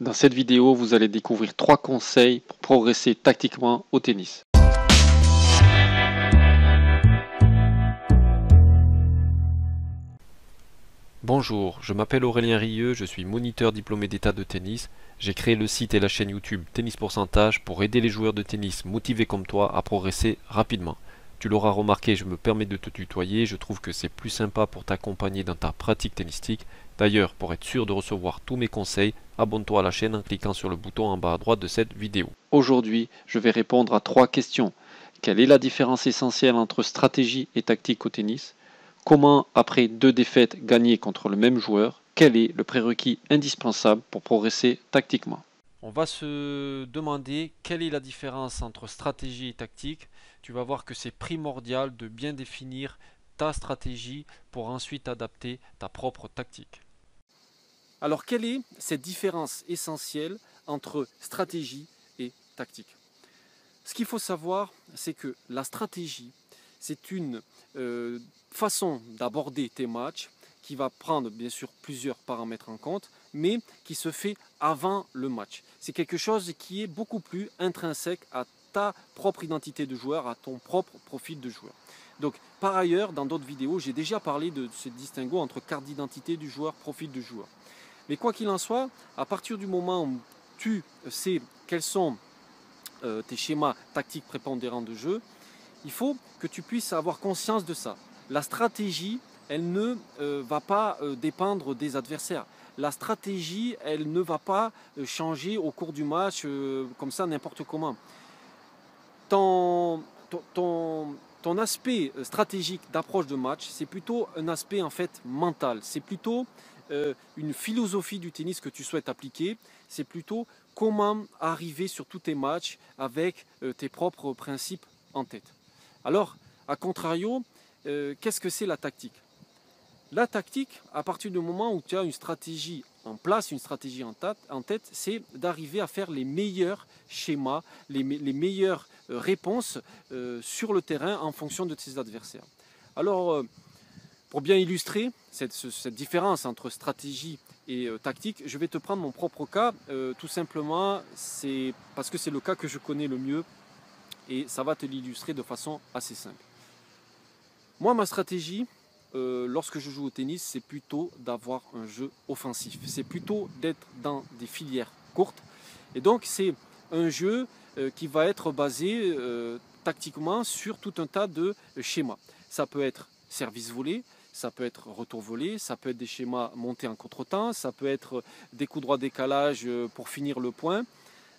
Dans cette vidéo, vous allez découvrir 3 conseils pour progresser tactiquement au tennis. Bonjour, je m'appelle Aurélien Rieux, je suis moniteur diplômé d'état de tennis. J'ai créé le site et la chaîne YouTube Tennis Pourcentage pour aider les joueurs de tennis motivés comme toi à progresser rapidement. Tu l'auras remarqué, je me permets de te tutoyer, je trouve que c'est plus sympa pour t'accompagner dans ta pratique tennistique. D'ailleurs, pour être sûr de recevoir tous mes conseils, abonne-toi à la chaîne en cliquant sur le bouton en bas à droite de cette vidéo. Aujourd'hui, je vais répondre à 3 questions. Quelle est la différence essentielle entre stratégie et tactique au tennis? Comment, après 2 défaites gagnées contre le même joueur, quel est le prérequis indispensable pour progresser tactiquement? On va se demander quelle est la différence entre stratégie et tactique. Tu vas voir que c'est primordial de bien définir ta stratégie pour ensuite adapter ta propre tactique. Alors, quelle est cette différence essentielle entre stratégie et tactique? Ce qu'il faut savoir, c'est que la stratégie, c'est une façon d'aborder tes matchs qui va prendre bien sûr plusieurs paramètres en compte, mais qui se fait avant le match. C'est quelque chose qui est beaucoup plus intrinsèque à ta propre identité de joueur, à ton propre profil de joueur. Donc, par ailleurs, dans d'autres vidéos, j'ai déjà parlé de ce distinguo entre carte d'identité du joueur, profil du joueur. Mais quoi qu'il en soit, à partir du moment où tu sais quels sont tes schémas tactiques prépondérants de jeu, il faut que tu puisses avoir conscience de ça. La stratégie, elle ne va pas dépendre des adversaires. La stratégie, elle ne va pas changer au cours du match comme ça n'importe comment. Ton aspect stratégique d'approche de match, c'est plutôt un aspect en fait mental. C'est plutôt une philosophie du tennis que tu souhaites appliquer. C'est plutôt comment arriver sur tous tes matchs avec tes propres principes en tête. Alors, à contrario, qu'est-ce que c'est la tactique? La tactique, à partir du moment où tu as une stratégie en place, une stratégie en tête, c'est d'arriver à faire les meilleurs schémas, les meilleures réponses sur le terrain en fonction de tes adversaires. Alors, pour bien illustrer cette différence entre stratégie et tactique, je vais te prendre mon propre cas. Tout simplement, c'est parce que c'est le cas que je connais le mieux et ça va te l'illustrer de façon assez simple. Moi, ma stratégie, lorsque je joue au tennis, c'est plutôt d'avoir un jeu offensif. C'est plutôt d'être dans des filières courtes. Et donc, c'est un jeu qui va être basé tactiquement sur tout un tas de schémas. Ça peut être service volé, ça peut être retour volé, ça peut être des schémas montés en contretemps, ça peut être des coups droits décalage pour finir le point.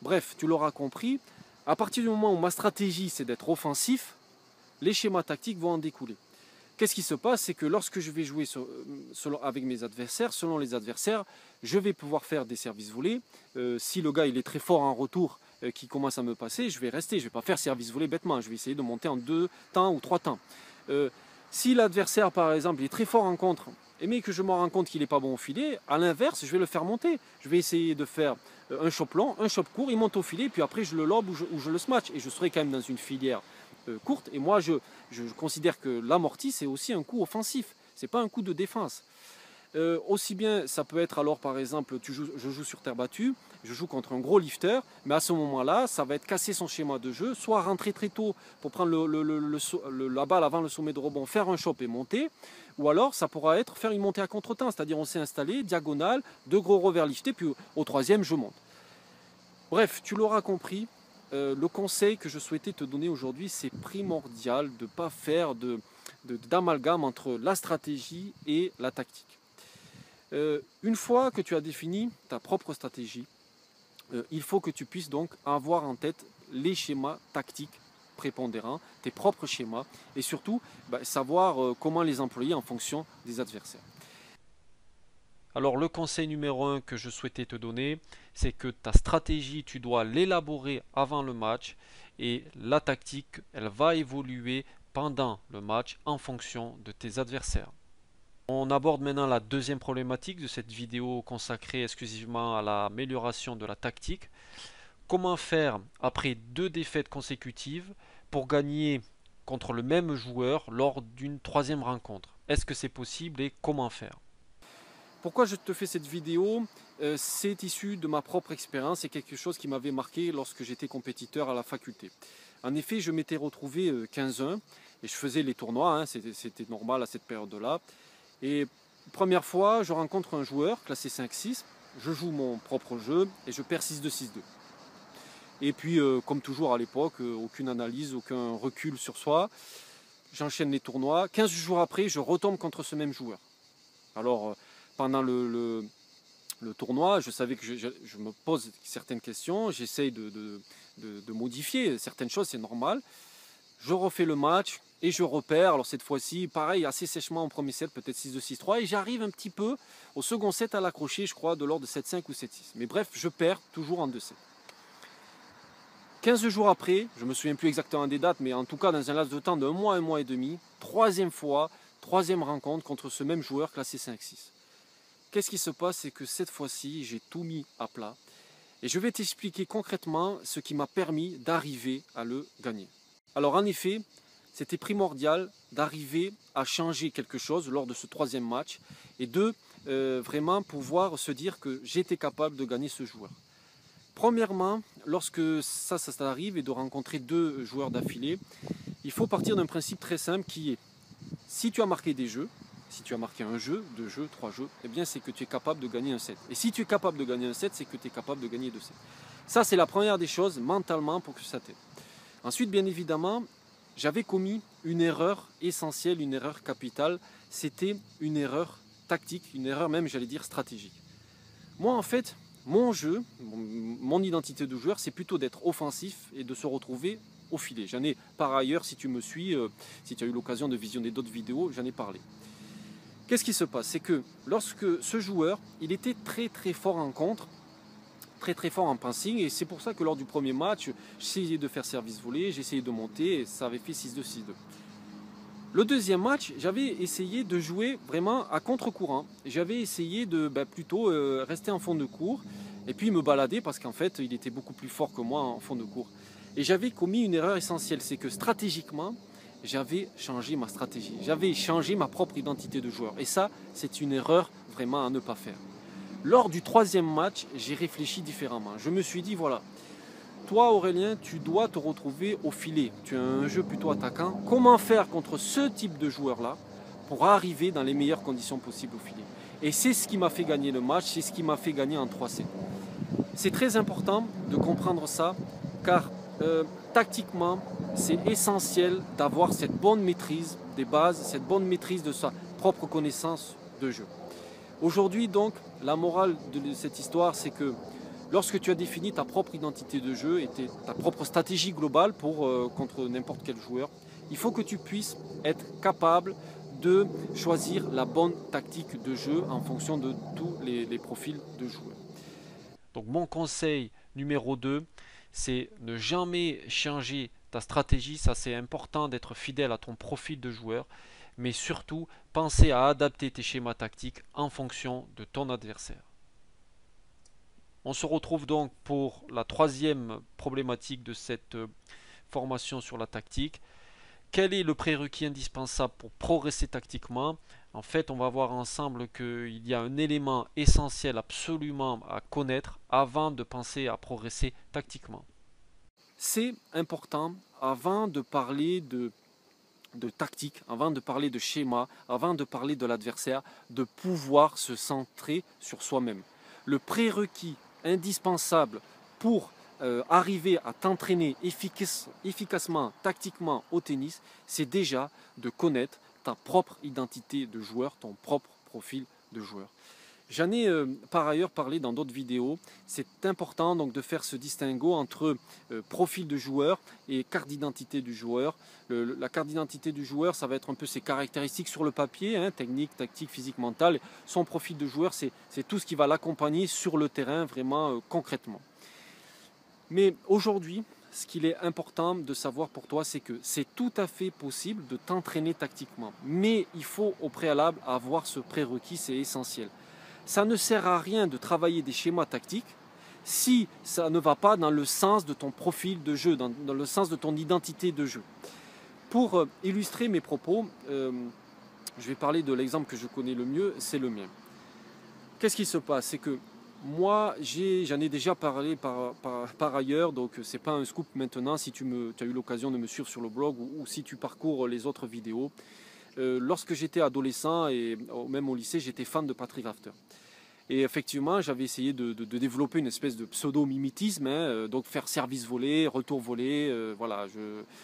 Bref, tu l'auras compris, à partir du moment où ma stratégie c'est d'être offensif, les schémas tactiques vont en découler. Qu'est-ce qui se passe? C'est que lorsque je vais jouer avec mes adversaires, selon les adversaires, je vais pouvoir faire des services volés. Si le gars il est très fort en retour, qui commence à me passer, je vais rester. Je ne vais pas faire service volé bêtement. Je vais essayer de monter en 2 temps ou 3 temps. Si l'adversaire, par exemple, est très fort en contre, mais que je me rends compte qu'il n'est pas bon au filet, à l'inverse, je vais le faire monter. Je vais essayer de faire un chop long, un chop court, il monte au filet, puis après je le lobe ou je le smatch. Et je serai quand même dans une filière courte. Et moi, je considère que l'amorti, c'est aussi un coup offensif. Ce n'est pas un coup de défense. Aussi bien, ça peut être alors, par exemple, je joue sur terre battue, je joue contre un gros lifter, mais à ce moment-là, ça va être casser son schéma de jeu, soit rentrer très tôt pour prendre la balle avant le sommet de rebond, faire un chop et monter, ou alors ça pourra être faire une montée à contre-temps, c'est-à-dire on s'est installé, diagonale, 2 gros revers liftés, puis au 3e, je monte. Bref, tu l'auras compris. Le conseil que je souhaitais te donner aujourd'hui, c'est primordial de ne pas faire d'amalgame entre la stratégie et la tactique. Une fois que tu as défini ta propre stratégie, il faut que tu puisses donc avoir en tête les schémas tactiques prépondérants, tes propres schémas, et surtout savoir comment les employer en fonction des adversaires. Alors le conseil numéro 1 que je souhaitais te donner, c'est que ta stratégie, tu dois l'élaborer avant le match et la tactique, elle va évoluer pendant le match en fonction de tes adversaires. On aborde maintenant la deuxième problématique de cette vidéo consacrée exclusivement à l'amélioration de la tactique. Comment faire après 2 défaites consécutives pour gagner contre le même joueur lors d'une 3e rencontre? Est-ce que c'est possible et comment faire? Pourquoi je te fais cette vidéo? c'est issu de ma propre expérience et quelque chose qui m'avait marqué lorsque j'étais compétiteur à la faculté. En effet, je m'étais retrouvé 15-1 et je faisais les tournois, hein, c'était normal à cette période-là. Et première fois, je rencontre un joueur classé 5-6, je joue mon propre jeu et je perds 6-2, 6-2. Et puis, comme toujours à l'époque, aucune analyse, aucun recul sur soi. J'enchaîne les tournois. 15 jours après, je retombe contre ce même joueur. Alors, pendant le tournoi, je savais que je me pose certaines questions, j'essaye de modifier certaines choses, c'est normal. Je refais le match et je repère. Alors cette fois-ci, pareil, assez sèchement en premier set, peut-être 6-2, 6-3. Et j'arrive un petit peu au second set à l'accrocher, je crois, de l'ordre de 7-5 ou 7-6. Mais bref, je perds toujours en 2-7. 15 jours après, je ne me souviens plus exactement des dates, mais en tout cas dans un laps de temps d'un mois et demi, troisième fois, troisième rencontre contre ce même joueur classé 5-6. Qu'est-ce qui se passe? C'est que cette fois-ci, j'ai tout mis à plat. Et je vais t'expliquer concrètement ce qui m'a permis d'arriver à le gagner. Alors en effet, c'était primordial d'arriver à changer quelque chose lors de ce troisième match et de vraiment pouvoir se dire que j'étais capable de gagner ce joueur. Premièrement, lorsque ça arrive et de rencontrer deux joueurs d'affilée, il faut partir d'un principe très simple qui est, si tu as marqué des jeux, si tu as marqué un jeu, deux jeux, trois jeux, eh bien c'est que tu es capable de gagner un set. Et si tu es capable de gagner un set, c'est que tu es capable de gagner deux sets. Ça, c'est la première des choses mentalement pour que ça t'aide. Ensuite, bien évidemment, j'avais commis une erreur essentielle, une erreur capitale. C'était une erreur tactique, une erreur même, j'allais dire, stratégique. Moi, en fait, mon jeu, mon identité de joueur, c'est plutôt d'être offensif et de se retrouver au filet. J'en ai par ailleurs, si tu me suis, si tu as eu l'occasion de visionner d'autres vidéos, j'en ai parlé. Qu'est-ce qui se passe? C'est que lorsque ce joueur, il était très très fort en contre, très très fort en passing, et c'est pour ça que lors du premier match, j'essayais de faire service volé, j'essayais de monter, et ça avait fait 6-2, 6-2. Le deuxième match, j'avais essayé de jouer vraiment à contre-courant. J'avais essayé de plutôt rester en fond de cours et puis me balader parce qu'en fait, il était beaucoup plus fort que moi en fond de cours. Et j'avais commis une erreur essentielle, c'est que stratégiquement, j'avais changé ma stratégie. J'avais changé ma propre identité de joueur. Et ça, c'est une erreur vraiment à ne pas faire. Lors du troisième match, j'ai réfléchi différemment. Je me suis dit, voilà, toi Aurélien, tu dois te retrouver au filet. Tu as un jeu plutôt attaquant. Comment faire contre ce type de joueur-là pour arriver dans les meilleures conditions possibles au filet? Et c'est ce qui m'a fait gagner le match, c'est ce qui m'a fait gagner en 3-7. C'est très important de comprendre ça, car tactiquement, c'est essentiel d'avoir cette bonne maîtrise des bases, cette bonne maîtrise de sa propre connaissance de jeu. Aujourd'hui donc, la morale de cette histoire, c'est que lorsque tu as défini ta propre identité de jeu et ta propre stratégie globale contre n'importe quel joueur, il faut que tu puisses être capable de choisir la bonne tactique de jeu en fonction de tous les profils de joueurs. Donc mon conseil numéro 2, c'est ne jamais changer ta stratégie. Ça, c'est important d'être fidèle à ton profil de joueur, mais surtout penser à adapter tes schémas tactiques en fonction de ton adversaire. On se retrouve donc pour la troisième problématique de cette formation sur la tactique. Quel est le prérequis indispensable pour progresser tactiquement? En fait, on va voir ensemble qu'il y a un élément essentiel absolument à connaître avant de penser à progresser tactiquement. C'est important, avant de parler de tactique, avant de parler de schéma, avant de parler de l'adversaire, de pouvoir se centrer sur soi-même. Le prérequis indispensable pour arriver à t'entraîner efficacement, tactiquement au tennis, c'est déjà de connaître ta propre identité de joueur, ton propre profil de joueur. J'en ai par ailleurs parlé dans d'autres vidéos. C'est important donc de faire ce distinguo entre profil de joueur et carte d'identité du joueur. La carte d'identité du joueur, ça va être un peu ses caractéristiques sur le papier, hein, technique, tactique, physique, mentale. Son profil de joueur, c'est tout ce qui va l'accompagner sur le terrain vraiment concrètement. Mais aujourd'hui, ce qu'il est important de savoir pour toi, c'est que c'est tout à fait possible de t'entraîner tactiquement. Mais il faut au préalable avoir ce prérequis, c'est essentiel. Ça ne sert à rien de travailler des schémas tactiques si ça ne va pas dans le sens de ton profil de jeu, dans le sens de ton identité de jeu. Pour illustrer mes propos, je vais parler de l'exemple que je connais le mieux, c'est le mien. Qu'est-ce qui se passe? C'est que Moi, j'en ai déjà parlé par ailleurs, donc c'est pas un scoop maintenant si tu as eu l'occasion de me suivre sur le blog ou si tu parcours les autres vidéos. Lorsque j'étais adolescent et même au lycée, j'étais fan de Patrick Rafter. Et effectivement, j'avais essayé de développer une espèce de pseudo-mimétisme, hein, donc faire service volé, retour volé, voilà,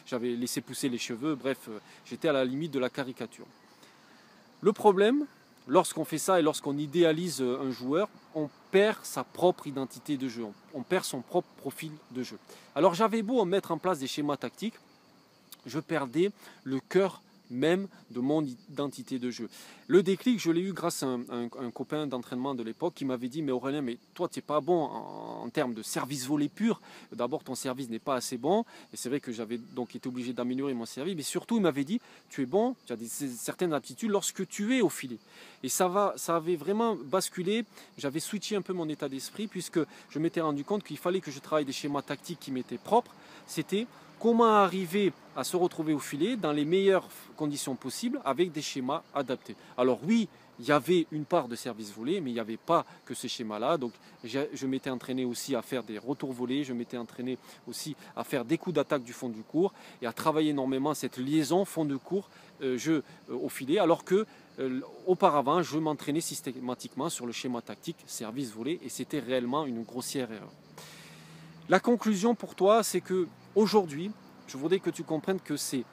j'avais laissé pousser les cheveux, bref, j'étais à la limite de la caricature. Le problème, lorsqu'on fait ça et lorsqu'on idéalise un joueur, on perd sa propre identité de jeu, on perd son propre profil de jeu. Alors j'avais beau mettre en place des schémas tactiques, je perdais le cœur même de mon identité de jeu. Le déclic, je l'ai eu grâce à un copain d'entraînement de l'époque qui m'avait dit: mais Aurélien, mais toi tu n'es pas bon en termes de service volé pur, d'abord ton service n'est pas assez bon, et c'est vrai que j'avais donc été obligé d'améliorer mon service, mais surtout il m'avait dit: tu es bon, tu as certaines aptitudes lorsque tu es au filet. Et ça avait vraiment basculé, j'avais switché un peu mon état d'esprit, puisque je m'étais rendu compte qu'il fallait que je travaille des schémas tactiques qui m'étaient propres. C'était comment arriver à se retrouver au filet dans les meilleures conditions possibles avec des schémas adaptés. Alors oui, il y avait une part de service volé, mais il n'y avait pas que ce schéma-là. Donc je m'étais entraîné aussi à faire des retours volés, je m'étais entraîné aussi à faire des coups d'attaque du fond du court et à travailler énormément cette liaison fond de court jeu au filet, alors que auparavant je m'entraînais systématiquement sur le schéma tactique service volé et c'était réellement une grossière erreur. La conclusion pour toi, c'est que aujourd'hui, je voudrais que tu comprennes que c'est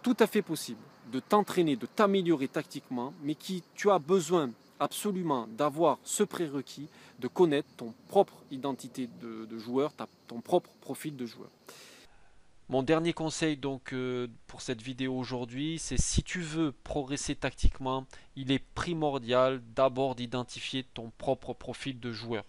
tout à fait possible de t'entraîner, de t'améliorer tactiquement, mais tu as besoin absolument d'avoir ce prérequis de connaître ton propre identité de joueur, ton propre profil de joueur. Mon dernier conseil donc pour cette vidéo aujourd'hui, c'est si tu veux progresser tactiquement, il est primordial d'abord d'identifier ton propre profil de joueur.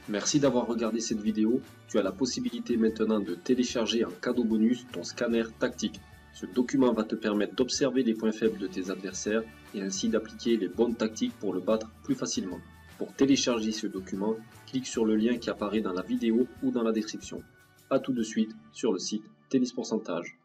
Merci d'avoir regardé cette vidéo. Tu as la possibilité maintenant de télécharger en cadeau bonus ton scanner tactique. Ce document va te permettre d'observer les points faibles de tes adversaires et ainsi d'appliquer les bonnes tactiques pour le battre plus facilement. Pour télécharger ce document, clique sur le lien qui apparaît dans la vidéo ou dans la description. A tout de suite sur le site Tennis Pourcentage.